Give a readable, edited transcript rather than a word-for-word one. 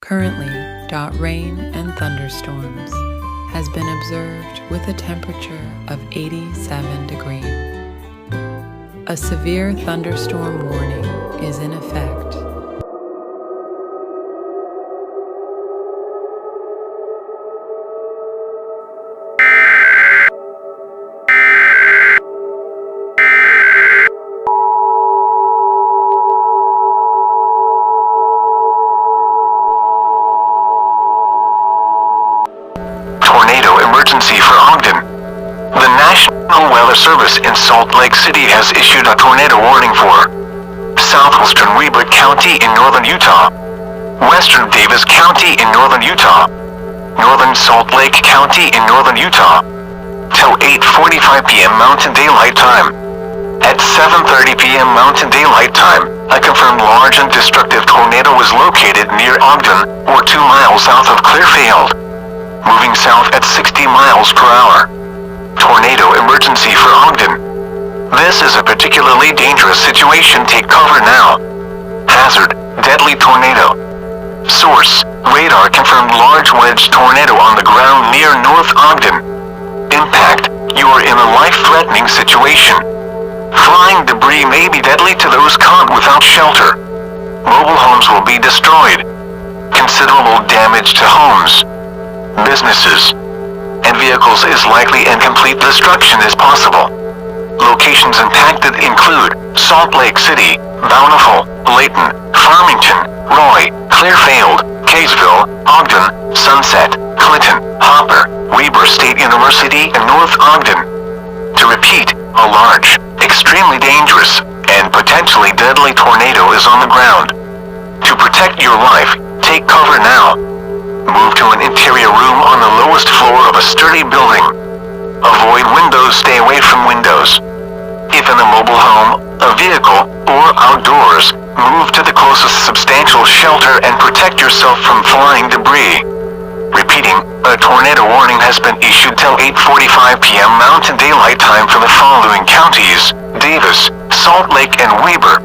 Currently, rain and thunderstorms has been observed with a temperature of 87 degrees. A severe thunderstorm warning is in effect. Tornado emergency for Ogden. The National Weather Service in Salt Lake City has issued a tornado warning for southwestern Weber County in northern Utah, western Davis County in northern Utah, northern Salt Lake County in northern Utah, till 8:45 p.m. Mountain Daylight Time. At 7:30 p.m. Mountain Daylight Time, a confirmed large and destructive tornado was located near Ogden, or 2 miles south of Clearfield, moving south at 60 miles per hour. Tornado emergency for Ogden. This is a particularly dangerous situation. Take cover now. Hazard, deadly tornado. Source, radar confirmed large wedge tornado on the ground near North Ogden. Impact, you are in a life-threatening situation. Flying debris may be deadly to those caught without shelter. Mobile homes will be destroyed. Considerable damage to homes, businesses, and vehicles is likely, and complete destruction is possible. Locations impacted include Salt Lake City, Bountiful, Layton, Farmington, Roy, Clearfield, Kaysville, Ogden, Sunset, Clinton, Hopper, Weber State University, and North Ogden. To repeat, a large, extremely dangerous, and potentially deadly tornado is on the ground. To protect your life, take cover now. Move to an interior room on the lowest floor of a sturdy building. Avoid windows, stay away from windows. If in a mobile home, a vehicle, or outdoors, move to the closest substantial shelter and protect yourself from flying debris. Repeating, a tornado warning has been issued till 8:45 p.m. Mountain Daylight Time for the following counties: Davis, Salt Lake, and Weber.